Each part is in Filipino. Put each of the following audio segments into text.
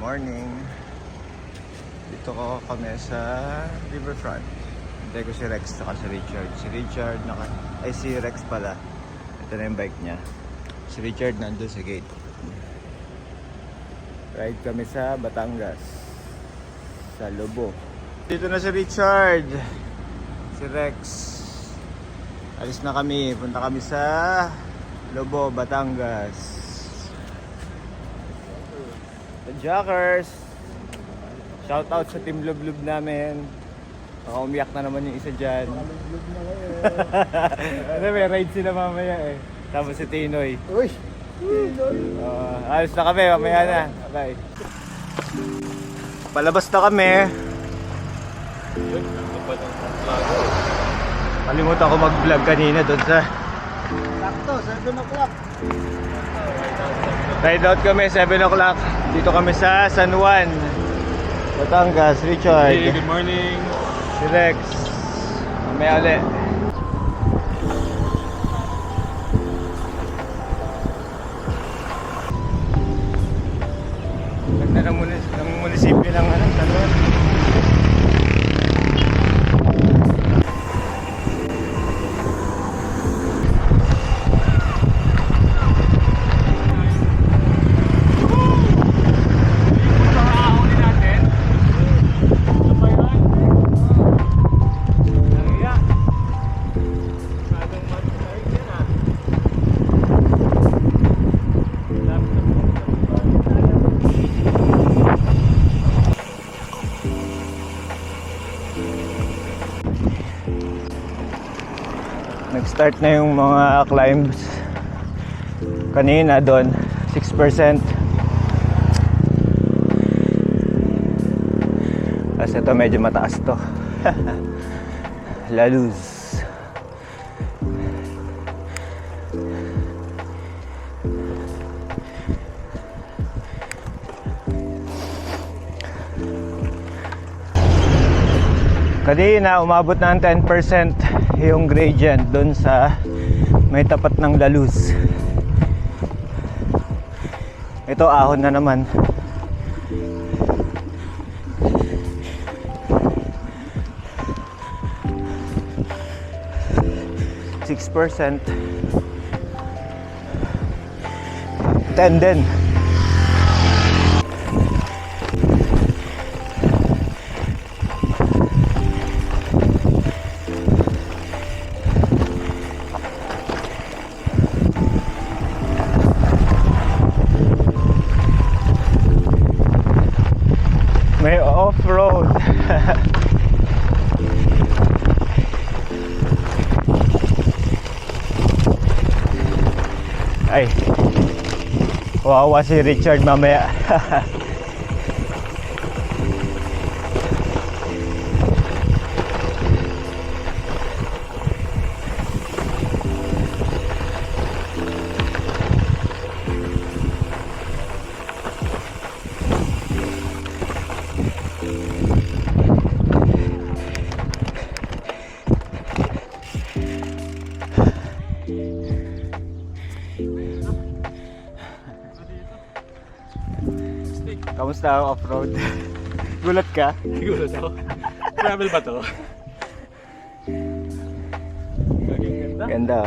morning. Dito ko kami sa Riverfront. Hintay ko si Rex saka si Richard. Si Rex pala. Ito na yung bike niya. Si Richard nandun sa gate. Ride kami sa Batangas. Sa Lobo. Dito na si Richard. Si Rex. Alis na kami. Punta kami sa Lobo, Batangas. The Jackers. Shout out sa Team Lublob namin. Baka umiyak na naman yung isa dyan. Ano, may ride sila mamaya eh. Tapos si Tinoy. Uy! Tinoy! Alis na kami, mamaya na. Bye. Palabas na kami. Kalimutan ko mag-vlog kanina doon sa... Sakto, 7 o'clock. Ride out kami, 7 o'clock. Dito kami sa San Juan, Batangas. Richard. Hey, good morning. Si Rex. Mamaya ulit. Ganda ng munisipyo ng San Juan. Nag-start na yung mga climbs kanina doon, 6%. Kasi ito medyo mataas to. La Luz. Kanina umabot na ng 10% yung gradient doon sa may tapat ng La Luz. Ito ahon na naman. %. 10 din. May off-road. Ay, wawa si Richard mamaya. Kamusta ang off-road? Gulat ka? Siguro to. Travel ba to? Ganda. Ganda.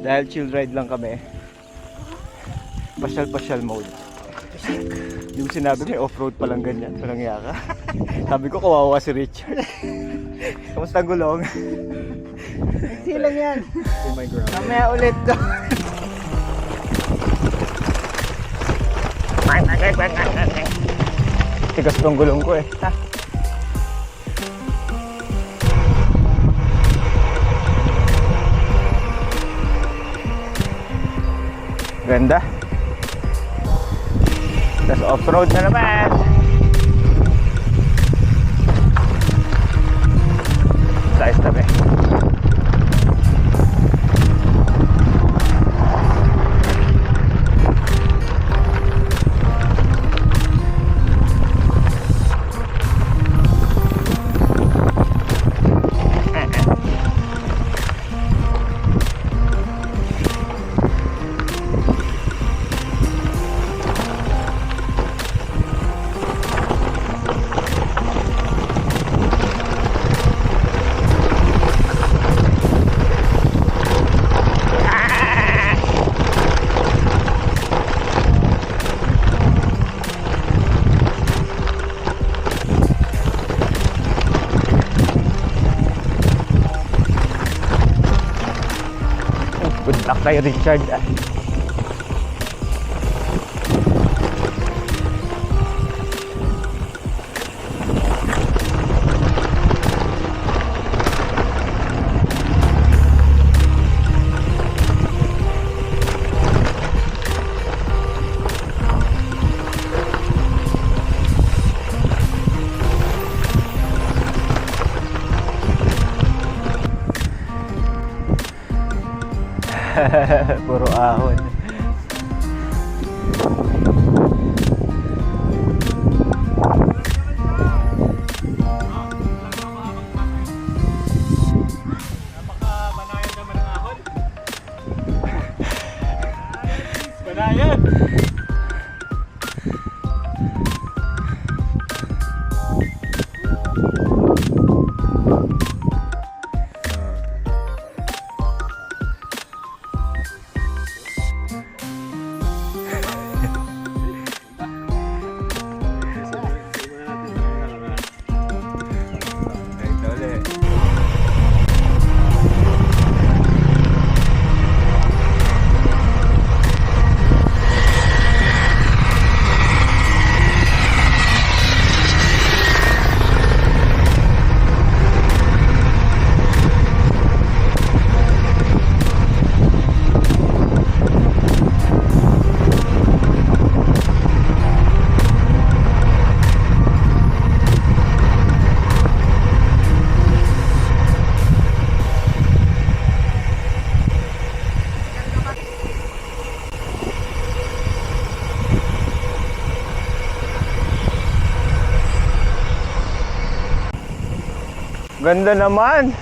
Dahil chill ride lang kami. Pasyal-pasyal mode. Yung sinabi may off-road palang ganyan. Walang yaka. Sabi ko kawawa si Richard. Kamusta ang gulong? Silang yan. In my ground. Mamaya ulit to. Tigas tong gulong ko eh. Ganda. Tapos off-road na naman. Size tabi. kay Richard. Puro ahon. Napaka-banayan naman ng ahon. Banayan! Ito ulit. Ganda naman.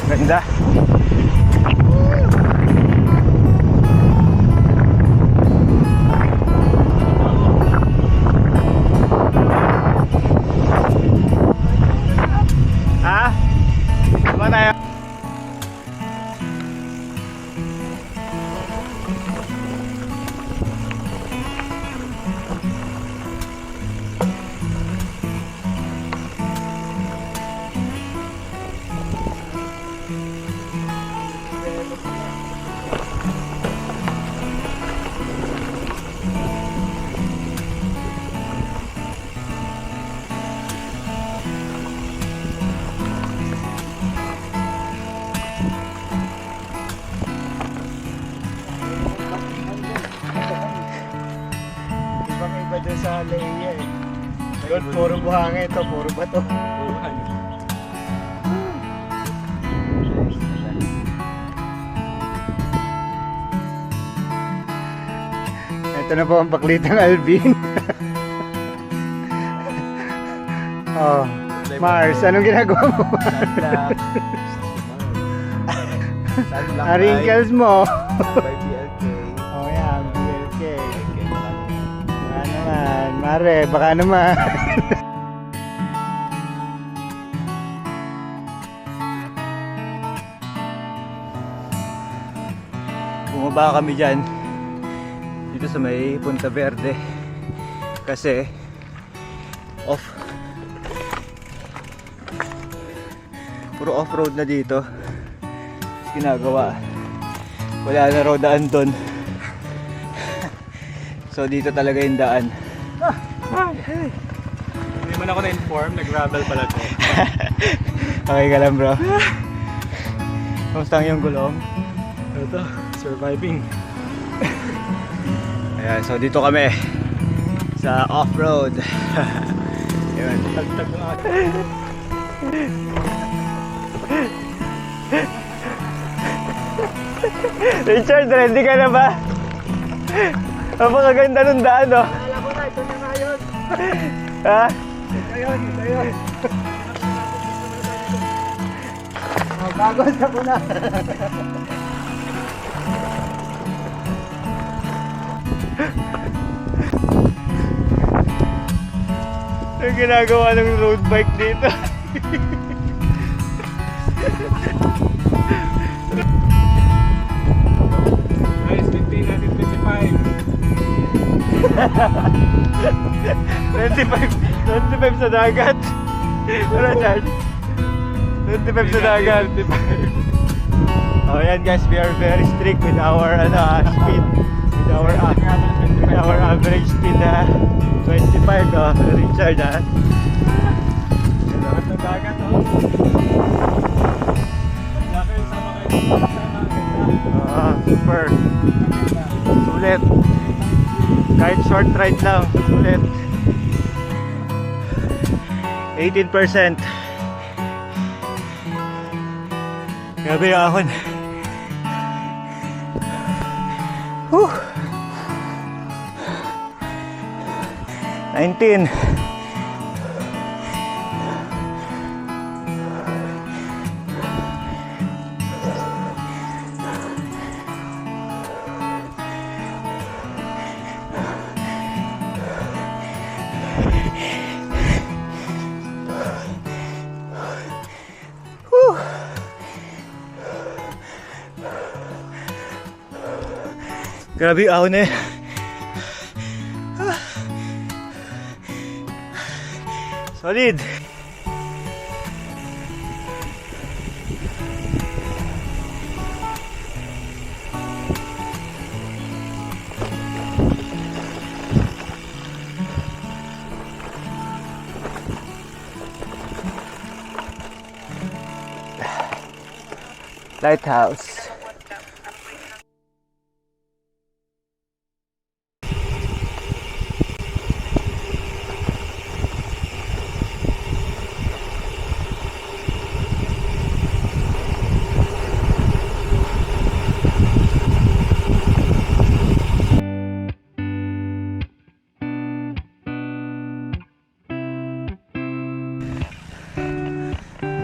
Ganda. Ha? Tama tayo. Ibang iba dyan sa Leia eh. Doon, puro buhangin ito, puro bato. Buhan. Ito na po ang baklitang Alvin. Oh, Mars, anong ginagawa mo? Ang wrinkles mo. By BLK. Oh yan, BLK. Baka naman, Mare, baka naman. Bumaba kami dyan dito sa may Punta Verde kasi puro off-road na dito ginagawa, wala na raw daan doon. So dito talaga yung daan. Hindi man ako na-inform, nag-gravel pala to. Okay ka lang bro? Kamusta ang iyong gulong? Ito, surviving. Ayan, so dito kami sa off-road. Ayan. Tagtag ng akin. Richard, ready ka na ba? Napakaganda nung daan, no? Alam ko na, ito na nga yun. Ha? Ito yun, ito yun. Oh, bago sa kuna. Ang ginagawa ng road bike dito. Guys, maintain natin 25. 25 sa dagat. Ano, Chad? 25 sa dagat. Oh, yan guys, we are very strict with our speed. With our average speed 25 Richard Lahat ng dagat, oh. Laki yung sama kayo dito. Super. Sulit. Kahit short ride lang, sulit. 18%. Grabe yung ahon. Whew. 19. Whew. Grabe yung ahon eh. Solid. Lighthouse.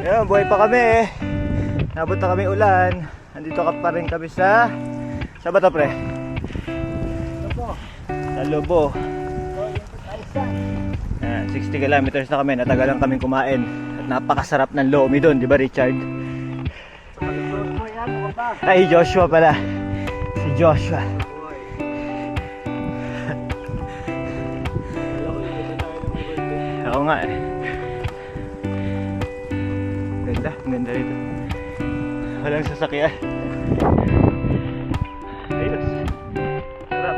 Ayun, buhay pa kami eh. Nabot na kami ulan. Nandito ka pa rin kami sa ba to, pre? Sa Lobo. Ayan, 60 kilometers na kami. Natagalan kaming kumain. At napakasarap ng lomi doon, di ba, Richard? Ay, Joshua pala. Si Joshua. Ako nga eh. Ang ganda rito. Walang sasakyan. Ayos. Sarap.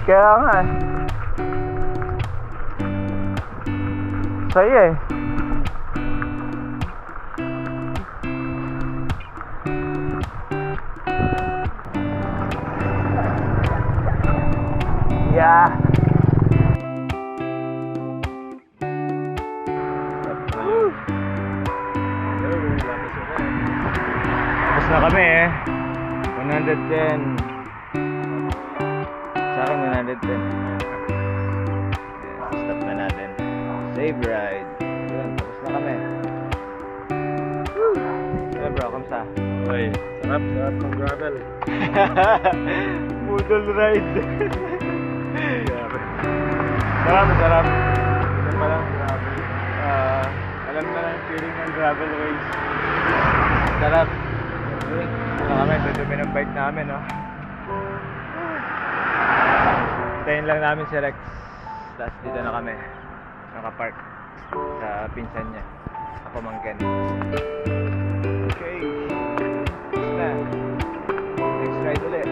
Kaya nga. Saya eh. Yeah. Tapos na kami eh. 110. Sa akin 110. Stop na natin. Save ride. Yun, tapos na kami. Hey bro, kamusta? Uy, sarap ng gravel. Moodle ride. Sarap. Ito pa lang gravel. Alam na lang feeling ng gravel race. Sarap. Ano kami, dudumi ng bike namin, no? Hintayin lang namin si Rex. Tapos dito na kami. Nakapark sa pinsan niya. Sa pamangkin. Okay. Next na. Next ride ulit.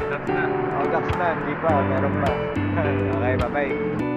That's na. Oh, that's na. Hindi pa. Meron pa. Okay, bye-bye.